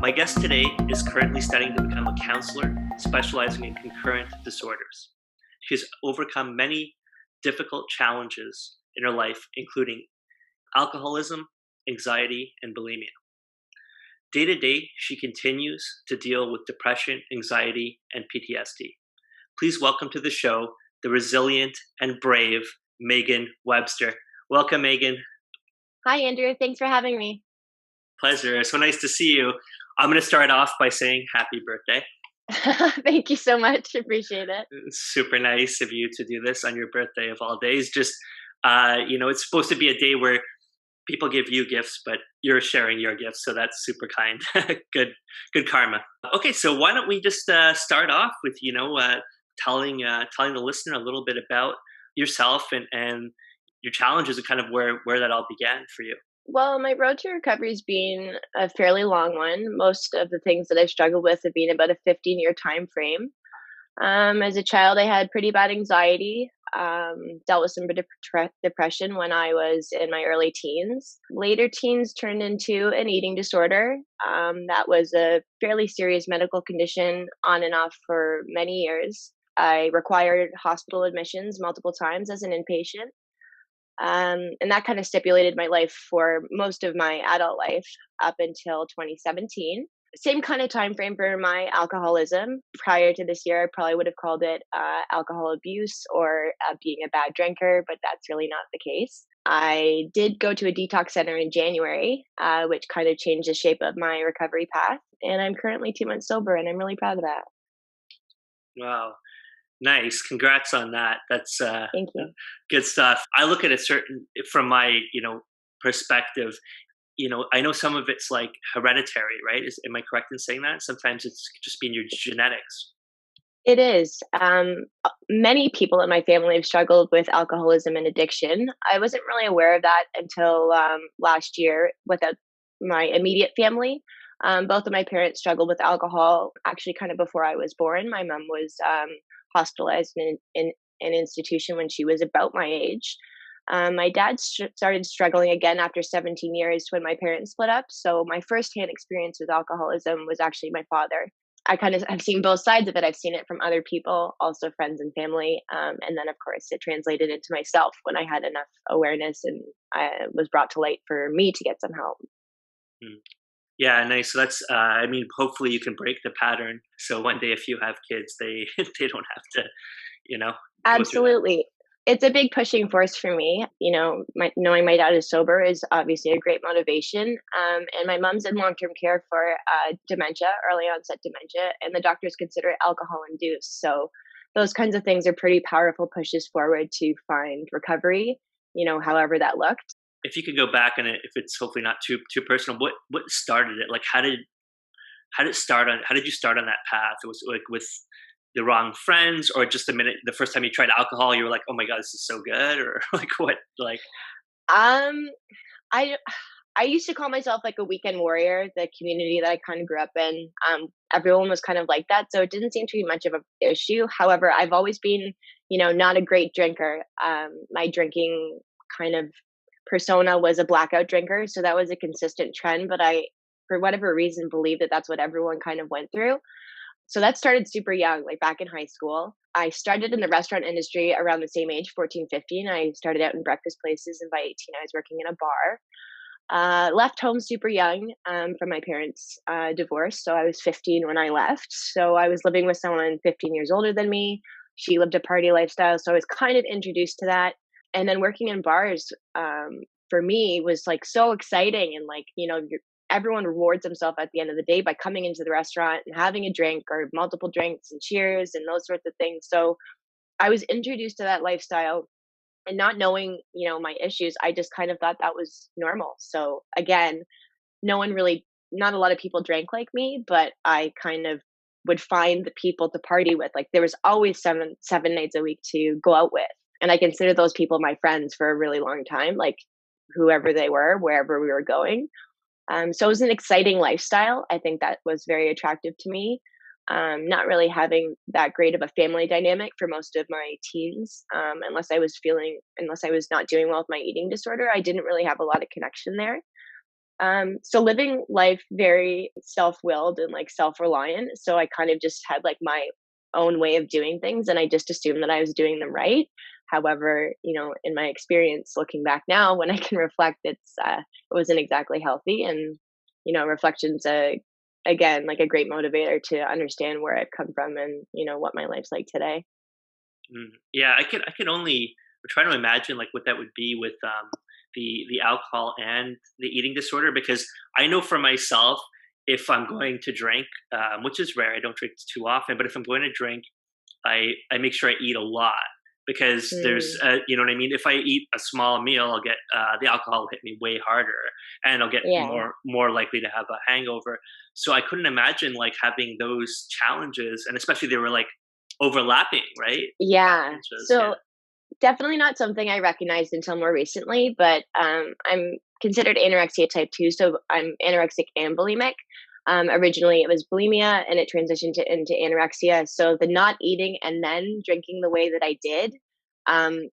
My guest today is currently studying to become a counselor, specializing in concurrent disorders. She has overcome many difficult challenges in her life, including alcoholism, anxiety, and bulimia. Day to day, she continues to deal with depression, anxiety, and PTSD. Please welcome to the show the resilient and brave Meaghan Webster. Welcome, Meaghan. Hi, Andrew. Thanks for having me. Pleasure. It's so nice to see you. I'm going to start off by saying happy birthday. Thank you so much. Appreciate it. It's super nice of you to do this on your birthday of all days. Just, it's supposed to be a day where people give you gifts, but you're sharing your gifts. So that's super kind. Good karma. Okay. So why don't we just start off with, telling the listener a little bit about yourself and your challenges and kind of where that all began for you. Well, my road to recovery has been a fairly long one. Most of the things that I've struggled with have been about a 15-year time frame. As a child, I had pretty bad anxiety, dealt with some depression when I was in my early teens. Later teens turned into an eating disorder. That was a fairly serious medical condition on and off for many years. I required hospital admissions multiple times as an inpatient. And that kind of stipulated my life for most of my adult life up until 2017. Same kind of time frame for my alcoholism. Prior to this year, I probably would have called it alcohol abuse or being a bad drinker, but that's really not the case. I did go to a detox center in January, which kind of changed the shape of my recovery path. And I'm currently 2 months sober, and I'm really proud of that. Wow. Nice. Congrats on that. That's Thank you. good stuff. I look at it from my, perspective, I know some of it's like hereditary, right? Am I correct in saying that? Sometimes it's just being your genetics. It is. Many people in my family have struggled with alcoholism and addiction. I wasn't really aware of that until last year without my immediate family. Both of my parents struggled with alcohol actually kind of before I was born. My mom was hospitalized in an institution when she was about my age. My dad started struggling again after 17 years when my parents split up. So my firsthand experience with alcoholism was actually my father. I kind of have seen both sides of it. I've seen it from other people, also friends and family. And then, of course, it translated into myself when I had enough awareness and I was brought to light for me to get some help. Hmm. Yeah, nice. So that's, hopefully you can break the pattern. So one day, if you have kids, they they don't have to, you know, go through that. Absolutely. It's a big pushing force for me. Knowing my dad is sober is obviously a great motivation. And my mom's in long-term care for dementia, early onset dementia, and the doctors consider it alcohol induced. So those kinds of things are pretty powerful pushes forward to find recovery, however that looked. If you could go back and if it's hopefully not too personal, what started it? Like, how did it start on? How did you start on that path? It was like with the wrong friends, or just the first time you tried alcohol, you were like, oh my god, this is so good, or like what? Like, Um, I I used to call myself like a weekend warrior. The community that I kind of grew up in, everyone was kind of like that, so it didn't seem to be much of an issue. However, I've always been, not a great drinker. My drinking kind of persona was a blackout drinker, so that was a consistent trend. But I, for whatever reason, believe that that's what everyone kind of went through. So that started super young, like back in high school. I started in the restaurant industry around the same age, 14, 15. I started out in breakfast places, and by 18, I was working in a bar. Left home super young from my parents' divorce. So I was 15 when I left. So I was living with someone 15 years older than me. She lived a party lifestyle. So I was kind of introduced to that. And then working in bars for me was like so exciting. And like, everyone rewards themselves at the end of the day by coming into the restaurant and having a drink or multiple drinks and cheers and those sorts of things. So I was introduced to that lifestyle, and not knowing, my issues, I just kind of thought that was normal. So again, not a lot of people drank like me, but I kind of would find the people to party with. Like there was always seven nights a week to go out with. And I consider those people my friends for a really long time, like whoever they were, wherever we were going. So it was an exciting lifestyle. I think that was very attractive to me. Not really having that great of a family dynamic for most of my teens, unless I was not doing well with my eating disorder. I didn't really have a lot of connection there. So living life very self-willed and like self-reliant. So I kind of just had like my own way of doing things and I just assumed that I was doing them right. However, in my experience looking back now, when I can reflect, it wasn't exactly healthy. And, reflection's again, like a great motivator to understand where I've come from and, what my life's like today. Yeah, I can only try to imagine like what that would be with the alcohol and the eating disorder, because I know for myself, if I'm going to drink, which is rare, I don't drink too often, but if I'm going to drink, I make sure I eat a lot, because there's Mm, you know what I mean. If I eat a small meal, I'll get the alcohol will hit me way harder, and I'll get yeah. more likely to have a hangover. So I couldn't imagine like having those challenges, and especially they were like overlapping, right? Yeah. Challenges, yeah. So definitely not something I recognized until more recently, but I'm considered anorexia type 2, so I'm anorexic and bulimic. Originally, it was bulimia, and it transitioned into anorexia. So the not eating and then drinking the way that I did,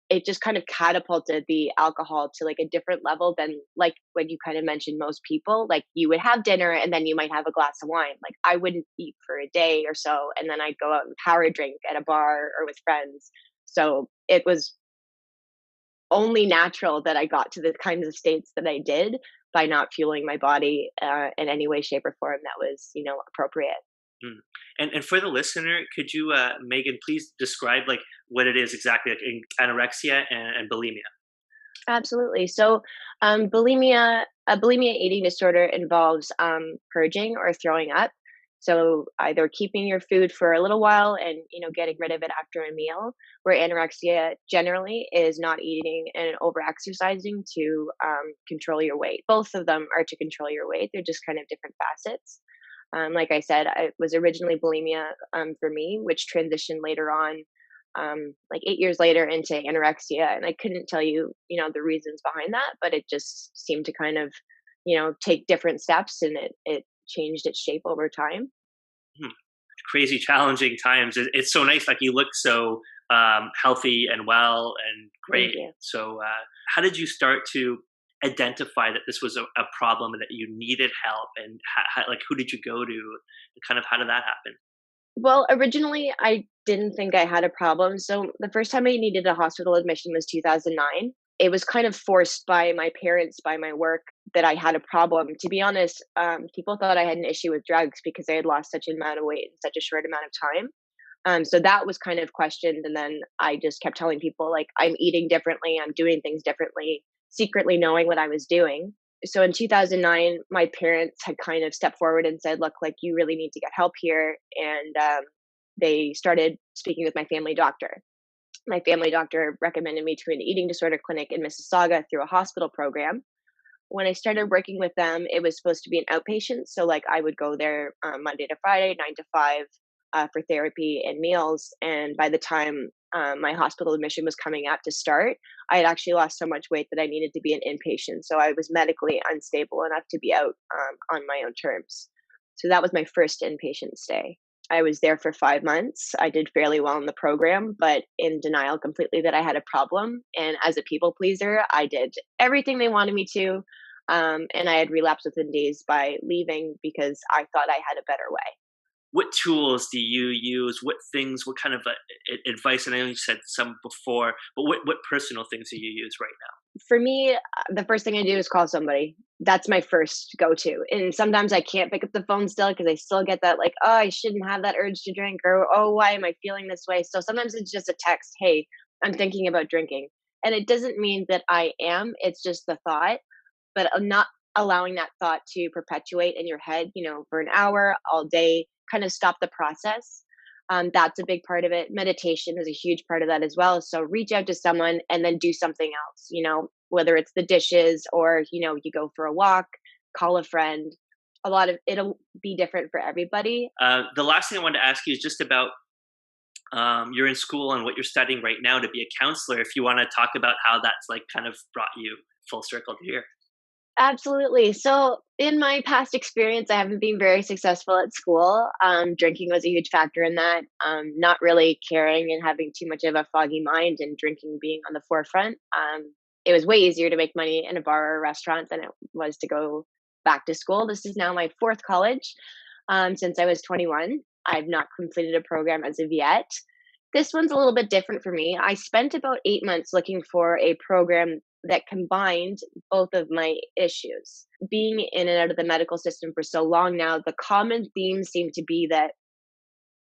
it just kind of catapulted the alcohol to like a different level than like when you kind of mentioned most people. Like you would have dinner and then you might have a glass of wine. Like I wouldn't eat for a day or so, and then I'd go out and power drink at a bar or with friends. So it was only natural that I got to the kinds of states that I did by not fueling my body, in any way, shape, or form that was, appropriate. Mm. And for the listener, could you, Megan, please describe like what it is exactly, like in anorexia and bulimia? Absolutely. So, a bulimia eating disorder involves purging or throwing up. So, either keeping your food for a little while and getting rid of it after a meal. Where anorexia generally is not eating and over exercising to control your weight. Both of them are to control your weight. They're just kind of different facets. Like I said, it was originally bulimia for me, which transitioned later on, like 8 years later, into anorexia. And I couldn't tell you, the reasons behind that, but it just seemed to kind of, take different steps, and it changed its shape over time. Hmm. Crazy challenging times. It's so nice. Like you look so healthy and well and Thank great. you. So, how did you start to identify that this was a problem and that you needed help? And like, who did you go to? And kind of how did that happen? Well, originally, I didn't think I had a problem. So the first time I needed a hospital admission was 2009. It was kind of forced by my parents, by my work, that I had a problem. To be honest, people thought I had an issue with drugs because I had lost such an amount of weight in such a short amount of time. So that was kind of questioned. And then I just kept telling people, like, I'm eating differently, I'm doing things differently, secretly knowing what I was doing. So in 2009, my parents had kind of stepped forward and said, look, like, you really need to get help here. And they started speaking with my family doctor. My family doctor recommended me to an eating disorder clinic in Mississauga through a hospital program. When I started working with them, it was supposed to be an outpatient. So, like, I would go there Monday to Friday, 9 to 5, for therapy and meals. And by the time my hospital admission was coming up to start, I had actually lost so much weight that I needed to be an inpatient. So, I was medically unstable enough to be out on my own terms. So, that was my first inpatient stay. I was there for 5 months. I did fairly well in the program, but in denial completely that I had a problem. And as a people pleaser, I did everything they wanted me to, and I had relapsed within days by leaving because I thought I had a better way. What tools do you use? What things? What kind of advice? And I know you said some before, but what personal things do you use right For me, the first thing I do is call somebody. That's my first go to. And sometimes I can't pick up the phone still because I still get that, like, oh, I shouldn't have that urge to drink, or oh, why am I feeling this way? So sometimes it's just a text, hey, I'm thinking about drinking. And it doesn't mean that I am, it's just the thought, but I'm not allowing that thought to perpetuate in your head, for an hour, all day, kind of stop the process. That's a big part of it. Meditation is a huge part of that as well. So reach out to someone and then do something else, whether it's the dishes or, you go for a walk, call a friend. A lot of it'll be different for everybody. now? The last thing I wanted to ask you is just about you're in school and what you're studying right now to be a counselor. If you want to talk about how that's like kind of brought you full circle to here. Absolutely. So, in my past experience, I haven't been very successful at school. Drinking was a huge factor in that. Not really caring and having too much of a foggy mind, and drinking being on the forefront. It was way easier to make money in a bar or a restaurant than it was to go back to school. This is now my fourth college since I was 21. I've not completed a program as of yet. This one's a little bit different for me. I spent about 8 months looking for a program that combined both of my issues. Being in and out of the medical system for so long now, the common themes seem to be that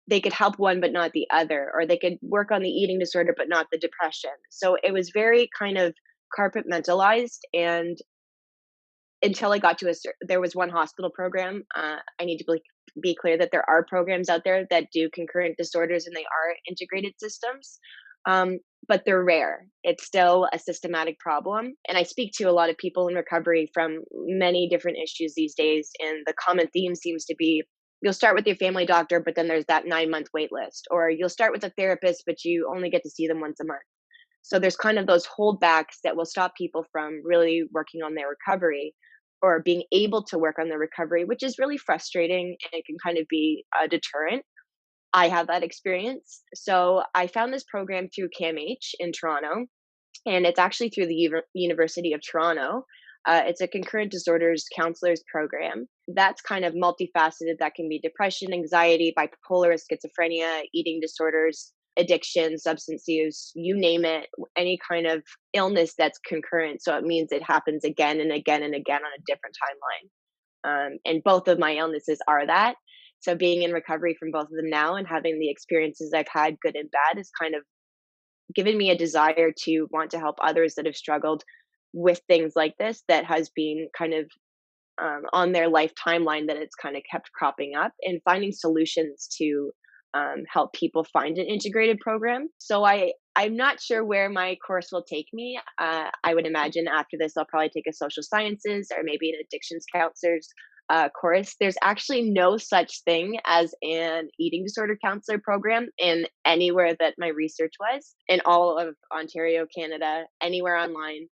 they could help one but not the other, or they could work on the eating disorder but not the depression. So it was very kind of compartmentalized. And until I got to there was one hospital program. I need to be clear that there are programs out there that do concurrent disorders and they are integrated systems, but they're rare. It's still a systematic problem. And I speak to a lot of people in recovery from many different issues these days. And the common theme seems to be you'll start with your family doctor, but then there's that 9-month wait list, or you'll start with a therapist, but you only get to see them once a month. So there's kind of those holdbacks that will stop people from really working on their recovery or being able to work on their recovery, which is really frustrating and it can kind of be a deterrent. I have that experience. So I found this program through CAMH in Toronto, and it's actually through the University of Toronto. It's a concurrent disorders counselors program that's kind of multifaceted. That can be depression, anxiety, bipolar, schizophrenia, eating disorders, addiction, substance use, you name it, any kind of illness that's concurrent. So it means it happens again and again and again on a different timeline. And both of my illnesses are that. So being in recovery from both of them now and having the experiences I've had, good and bad, has kind of given me a desire to want to help others that have struggled with things like this, that has been kind of on their life timeline, that it's kind of kept cropping up, and finding solutions to help people find an integrated program. So I'm not sure where my course will take me. I would imagine after this, I'll probably take a social sciences or maybe an addictions counselor's course. There's actually no such thing as an eating disorder counselor program in anywhere that my research was, in all of Ontario, Canada, anywhere online.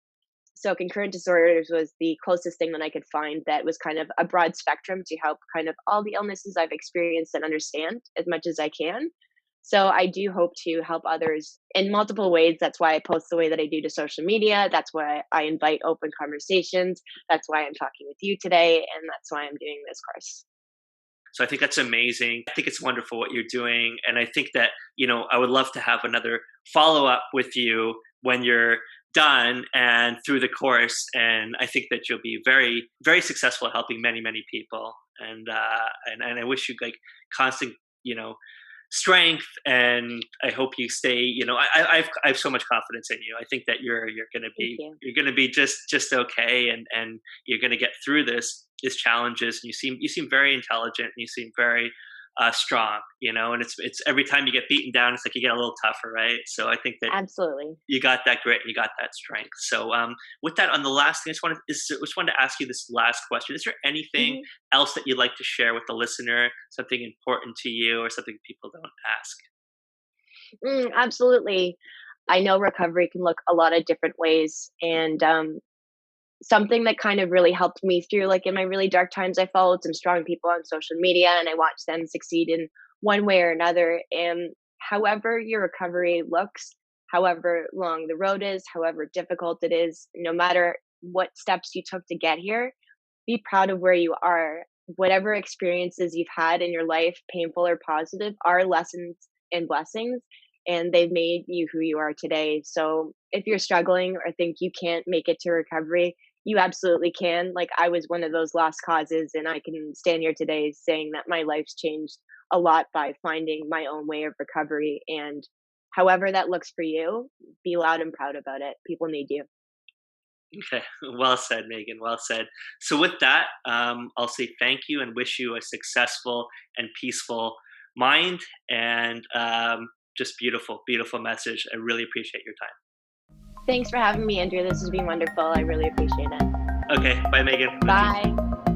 So concurrent disorders was the closest thing that I could find that was kind of a broad spectrum to help kind of all the illnesses I've experienced and understand as much as I can. So I do hope to help others in multiple ways. That's why I post the way that I do to social media. That's why I invite open conversations. That's why I'm talking with you today. And that's why I'm doing this course. So I think that's amazing. I think it's wonderful what you're doing. And I think that, I would love to have another follow up with you when you're done and through the course. And I think that you'll be very, very successful at helping many, many people. And I wish you like constant, strength. And I hope you stay, I have so much confidence in you. I think that you're going to be just okay. And you're going to get through these challenges. And you seem very intelligent and you seem very strong, and it's every time you get beaten down, it's like you get a little tougher, right? So I think that absolutely you got that grit and you got that strength. So with that, on the last thing, I just wanted to ask you this last question. Is there anything else that you'd like to share with the listener, something important to you or something people don't ask? Absolutely. I know recovery can look a lot of different ways, and something that kind of really helped me through, like in my really dark times, I followed some strong people on social media and I watched them succeed in one way or another. And however your recovery looks, however long the road is, however difficult it is, no matter what steps you took to get here, be proud of where you are. Whatever experiences you've had in your life, painful or positive, are lessons and blessings, and they've made you who you are today. So if you're struggling or think you can't make it to recovery, you absolutely can. Like, I was one of those lost causes, and I can stand here today saying that my life's changed a lot by finding my own way of recovery. And however that looks for you, be loud and proud about it. People need you. Okay, well said, Meaghan. Well said. So with that, I'll say thank you and wish you a successful and peaceful mind. And just beautiful, beautiful message. I really appreciate your time. Thanks for having me, Andrew. This has been wonderful. I really appreciate it. Okay, bye, Meaghan. Bye.